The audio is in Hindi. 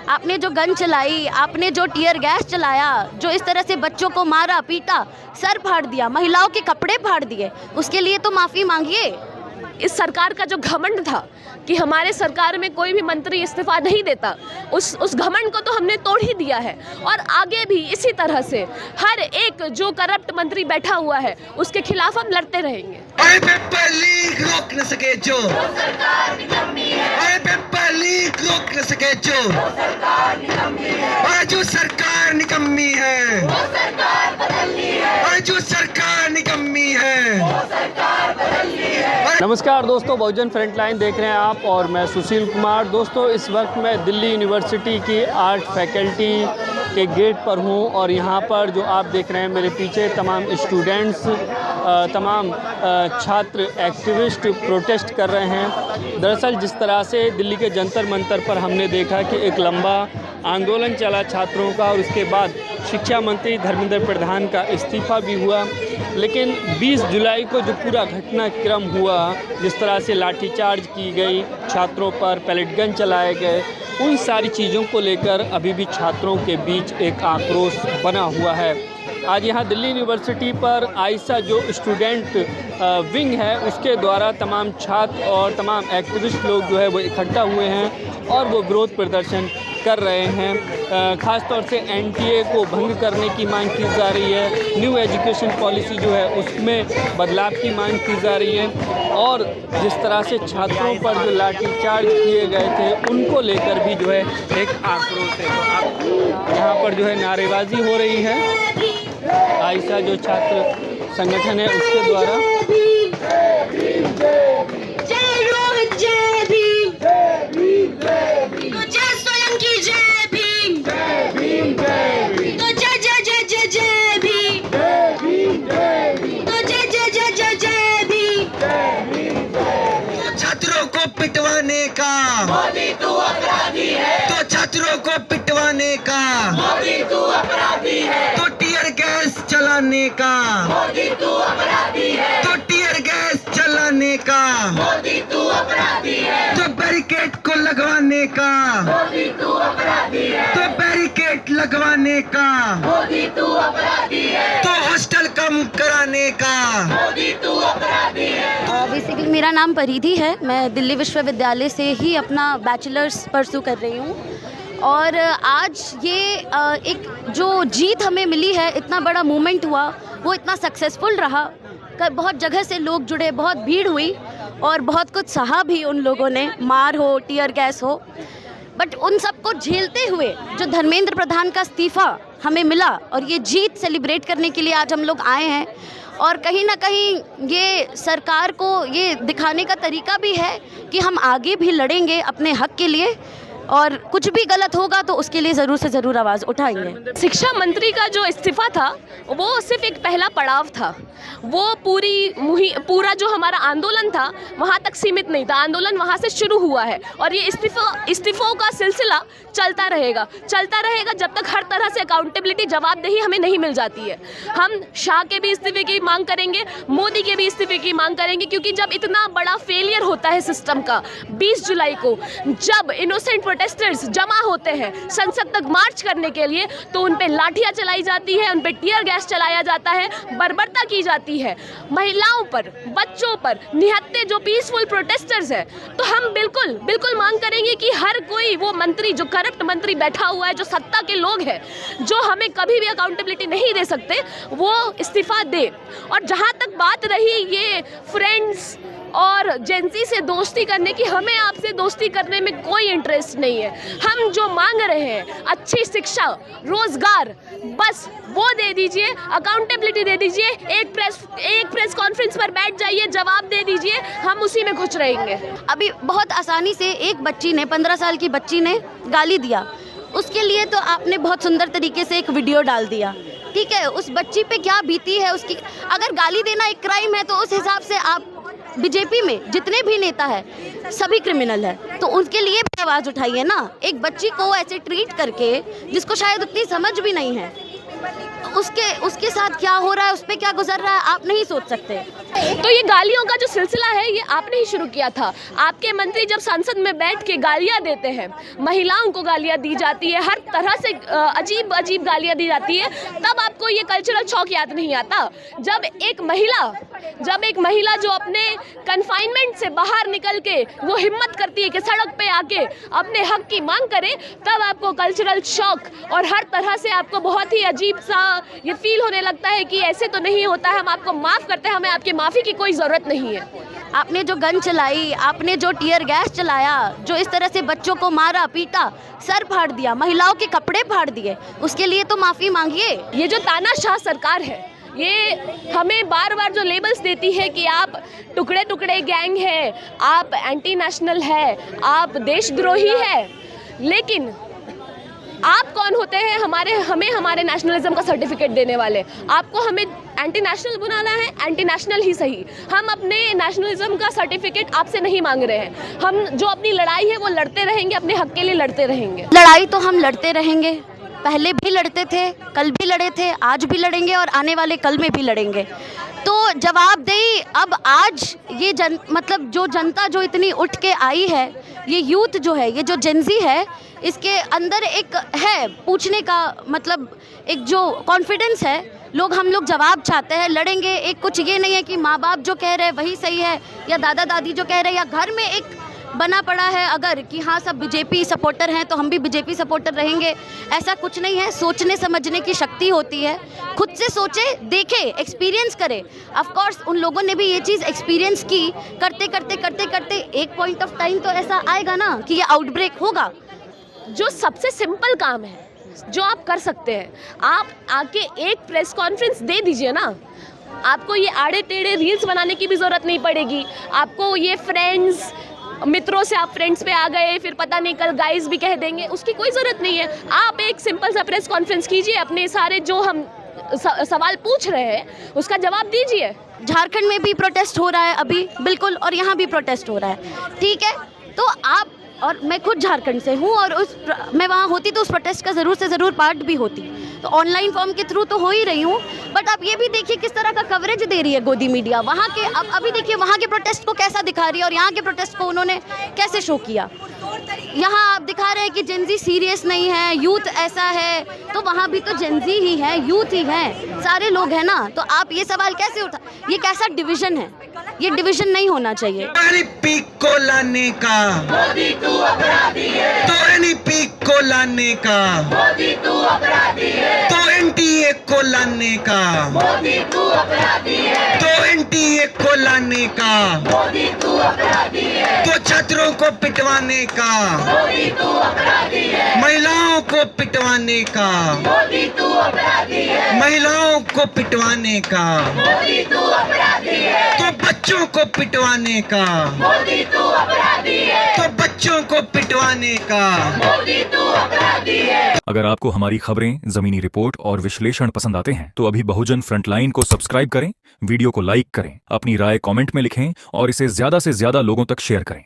आपने जो गन चलाई, आपने जो टीयर गैस चलाया, जो इस तरह से बच्चों को मारा पीटा, सर फाड़ दिया, महिलाओं के कपड़े फाड़ दिए, उसके लिए तो माफ़ी मांगिए। इस सरकार का जो घमंड था कि हमारे सरकार में कोई भी मंत्री इस्तीफा नहीं देता, उस घमंड को तो हमने तोड़ ही दिया है। और आगे भी इसी तरह से हर एक जो करप्ट मंत्री बैठा हुआ है उसके खिलाफ हम लड़ते रहेंगे। पेपर लीक रोक न सके जो सरकार निकम्मी है, पेपर लीक रोक न सके जो सरकार निकम्मी है, जो सरकार निकम्मी है वो सरकार बदलनी है, जो सरकार निकम्मी है वो सरकार बदलनी है। नमस्कार दोस्तों, बहुजन फ्रंटलाइन देख रहे हैं आप और मैं सुशील कुमार। दोस्तों, इस वक्त मैं दिल्ली यूनिवर्सिटी की आर्ट फैकल्टी के गेट पर हूं और यहां पर जो आप देख रहे हैं मेरे पीछे तमाम स्टूडेंट्स, तमाम छात्र एक्टिविस्ट प्रोटेस्ट कर रहे हैं। दरअसल जिस तरह से दिल्ली के जंतर मंतर पर हमने देखा कि एक लंबा आंदोलन चला छात्रों का और उसके बाद शिक्षा मंत्री धर्मेंद्र प्रधान का इस्तीफ़ा भी हुआ, लेकिन 20 जुलाई को जो पूरा घटनाक्रम हुआ, जिस तरह से लाठीचार्ज की गई, छात्रों पर पैलेट गन चलाए गए, उन सारी चीज़ों को लेकर अभी भी छात्रों के बीच एक आक्रोश बना हुआ है। आज यहाँ दिल्ली यूनिवर्सिटी पर आइसा जो स्टूडेंट विंग है उसके द्वारा तमाम छात्र और तमाम एक्टिविस्ट लोग जो है वो इकट्ठा हुए हैं और वो विरोध प्रदर्शन कर रहे हैं। ख़ास तौर से एनटीए को भंग करने की मांग की जा रही है, न्यू एजुकेशन पॉलिसी जो है उसमें बदलाव की मांग की जा रही है और जिस तरह से छात्रों पर जो लाठीचार्ज किए गए थे उनको लेकर भी जो है एक आक्रोश है। तो आप यहाँ पर जो है नारेबाजी हो रही है आइसा जो छात्र संगठन है उसके द्वारा। पिटवाने का मोदी तू अपराधी है, तो छात्रों को पिटवाने का मोदी तू अपराधी है, तो टीयर गैस चलाने का मोदी तू अपराधी है, तो टीयर गैस चलाने का मोदी तू अपराधी है, तो बैरिकेड को लगवाने का मोदी तू अपराधी है, तो बैरिकेड लगवाने का मोदी तू अपराधी है, तो हॉस्टल कम कराने का मोदी तू अपराधी है। बेसिकली मेरा नाम परिधि है, मैं दिल्ली विश्वविद्यालय से ही अपना बैचलर्स परसू कर रही हूँ और आज ये एक जो जीत हमें मिली है, इतना बड़ा मूवमेंट हुआ, वो इतना सक्सेसफुल रहा। बहुत जगह से लोग जुड़े, बहुत भीड़ हुई और बहुत कुछ सहा भी उन लोगों ने, मार हो, टीयर गैस हो, बट उन सबको झेलते हुए जो धर्मेंद्र प्रधान का इस्तीफ़ा हमें मिला और ये जीत सेलिब्रेट करने के लिए आज हम लोग आए हैं। और कहीं ना कहीं ये सरकार को ये दिखाने का तरीका भी है कि हम आगे भी लड़ेंगे अपने हक के लिए और कुछ भी गलत होगा तो उसके लिए ज़रूर से ज़रूर आवाज़ उठाएंगे। शिक्षा मंत्री का जो इस्तीफा था वो सिर्फ एक पहला पड़ाव था, वो पूरा जो हमारा आंदोलन था वहाँ तक सीमित नहीं था। आंदोलन वहाँ से शुरू हुआ है और ये इस्तीफों का सिलसिला चलता रहेगा जब तक हर तरह से अकाउंटेबिलिटी, जवाबदेही हमें नहीं मिल जाती है। हम शाह के भी इस्तीफे की मांग करेंगे, मोदी के भी इस्तीफे की मांग करेंगे, क्योंकि जब इतना बड़ा फेलियर होता है सिस्टम का, 20 जुलाई को जब इनोसेंट प्रोटेस्टर्स जमा होते हैं संसद तक मार्च करने के लिए, तो उन पे लाठियां चलाई जाती है, उन पे टीयर गैस चलाया जाता है, बर्बरता की जाती है महिलाओं पर, बच्चों पर, निहत्थे जो पीसफुल प्रोटेस्टर्स हैं। तो हम बिल्कुल मांग करेंगे कि हर कोई वो मंत्री, जो करप्ट मंत्री बैठा हुआ है, जो सत्ता के लोग हैं, जो हमें कभी भी अकाउंटेबिलिटी नहीं दे सकते, वो इस्तीफा दे। और जहाँ तक बात रही ये फ्रेंड्स और जेंजी से दोस्ती करने की, हमें आपसे दोस्ती करने में कोई इंटरेस्ट नहीं है। हम जो मांग रहे हैं, अच्छी शिक्षा, रोजगार, बस वो दे दीजिए, अकाउंटेबिलिटी दे दीजिए, एक प्रेस कॉन्फ्रेंस पर बैठ जाइए, जवाब दे दीजिए, हम उसी में खुश रहेंगे। अभी बहुत आसानी से एक बच्ची ने, 15 साल की बच्ची ने गाली दिया, उसके लिए तो आपने बहुत सुंदर तरीके से एक वीडियो डाल दिया, ठीक है। उस बच्ची पे क्या बीती है उसकी, अगर गाली देना एक क्राइम है तो उस हिसाब से आप बीजेपी में जितने भी नेता है सभी क्रिमिनल है, तो उनके लिए भी आवाज़ उठाइए ना। एक बच्ची को ऐसे ट्रीट करके, जिसको शायद उतनी समझ भी नहीं है, उसके साथ क्या हो रहा है, उस पर क्या गुजर रहा है, आप नहीं सोच सकते। तो ये गालियों का जो सिलसिला है ये आपने ही शुरू किया था। आपके मंत्री जब संसद में बैठ के गालियां देते हैं, महिलाओं को गालियां दी जाती है, हर तरह से अजीब अजीब गालियां दी जाती है, तब आपको ये कल्चरल शॉक याद नहीं आता। जब एक महिला जो अपने कन्फाइनमेंट से बाहर निकल के वो हिम्मत करती है कि सड़क पे आके अपने हक की मांग करे, तब आपको कल्चरल शॉक और हर तरह से आपको बहुत ही अजीब सा ये फील होने लगता है कि ऐसे तो नहीं होता है, हम आपको माफ़ करते हैं, हमें आपकी माफ़ी की कोई ज़रूरत नहीं है। आपने जो गन चलाई, आपने जो टीयर गैस चलाया, जो इस तरह से बच्चों को मारा पीटा, सर फाड़ दिया, महिलाओं के कपड़े फाड़ दिए, उसके लिए तो माफ़ी मांगिए। ये जो तानाशाह सरकार है ये हमें बार बार जो लेबल्स देती है कि आप टुकड़े टुकड़े गैंग है, आप एंटी नेशनल है, आप देशद्रोही है, लेकिन आप कौन होते हैं हमें हमारे नेशनलिज्म का सर्टिफिकेट देने वाले? आपको हमें एंटी नेशनल बनाना है, एंटी नेशनल ही सही, हम अपने नेशनलिज्म का सर्टिफिकेट आपसे नहीं मांग रहे हैं। हम जो अपनी लड़ाई है वो लड़ते रहेंगे, अपने हक के लिए लड़ते रहेंगे। लड़ाई तो हम लड़ते रहेंगे, पहले भी लड़ते थे, कल भी लड़े थे, आज भी लड़ेंगे और आने वाले कल में भी लड़ेंगे। तो जवाबदेही अब आज ये मतलब जो जनता जो इतनी उठ के आई है, ये यूथ जो है, ये जो जेनजी है, इसके अंदर एक है पूछने का, मतलब एक जो कॉन्फिडेंस है, हम लोग जवाब चाहते हैं, लड़ेंगे। एक कुछ ये नहीं है कि माँ बाप जो कह रहे हैं वही सही है, या दादा दादी जो कह रहे हैं, या घर में एक बना पड़ा है अगर कि हाँ सब बीजेपी सपोर्टर हैं तो हम भी बीजेपी सपोर्टर रहेंगे, ऐसा कुछ नहीं है। सोचने समझने की शक्ति होती है, खुद से सोचे, देखे, एक्सपीरियंस करे। ऑफ कोर्स उन लोगों ने भी ये चीज़ एक्सपीरियंस की, करते करते एक पॉइंट ऑफ टाइम तो ऐसा आएगा ना कि ये आउटब्रेक होगा। जो सबसे सिंपल काम है जो आप कर सकते हैं, आप आके एक प्रेस कॉन्फ्रेंस दे दीजिए ना। आपको ये आड़े टेढ़े रील्स बनाने की भी ज़रूरत नहीं पड़ेगी। आपको ये फ्रेंड्स मित्रों से आप फ्रेंड्स पे आ गए, फिर पता नहीं कल गाइस भी कह देंगे, उसकी कोई ज़रूरत नहीं है। आप एक सिंपल सा प्रेस कॉन्फ्रेंस कीजिए, अपने सारे जो हम सवाल पूछ रहे हैं उसका जवाब दीजिए। झारखंड में भी प्रोटेस्ट हो रहा है अभी, बिल्कुल, और यहाँ भी प्रोटेस्ट हो रहा है, ठीक है। तो आप और मैं खुद झारखंड से हूँ और मैं वहाँ होती तो उस प्रोटेस्ट का ज़रूर से ज़रूर पार्ट भी होती। तो ऑनलाइन फॉर्म के थ्रू तो हो ही रही हूँ, बट आप ये भी देखिए किस तरह का कवरेज दे रही है गोदी मीडिया वहाँ के। अब अभी देखिए वहाँ के प्रोटेस्ट को कैसा दिखा रही है और यहाँ के प्रोटेस्ट को उन्होंने कैसे शो किया। यहाँ आप दिखा रहे हैं कि जेनजी सीरियस नहीं है, यूथ ऐसा है, तो वहाँ भी तो जेनजी ही है, यूथ ही है, सारे लोग हैं ना। तो आप ये सवाल कैसे उठा, ये कैसा डिवीज़न है? ये डिवीज़न नहीं होना चाहिए। पीक को लाने का मोदी तू अपराधी है, तो पीक को लाने का मोदी तू अपराधी है, तो एनटीए को लाने का मोदी तू अपराधी है, तो एनटीए को लाने का मोदी तू अपराधी है, तो छात्रों को पिटवाने का मोदी तू अपराधी है, महिलाओं को पिटवाने का मोदी तू अपराधी है, महिलाओं को पिटवाने का मोदी तू अपराधी है, तो बच्चों को पिटवाने का मोदी तू अपराधी है, तो बच्चों को पिटवाने का मोदी तू अपराधी है। अगर आपको हमारी खबरें, जमीनी रिपोर्ट और विश्लेषण पसंद आते हैं तो अभी बहुजन फ्रंटलाइन को सब्सक्राइब करें, वीडियो को लाइक करें, अपनी राय कमेंट में लिखें और इसे ज्यादा से ज्यादा लोगों तक शेयर करें।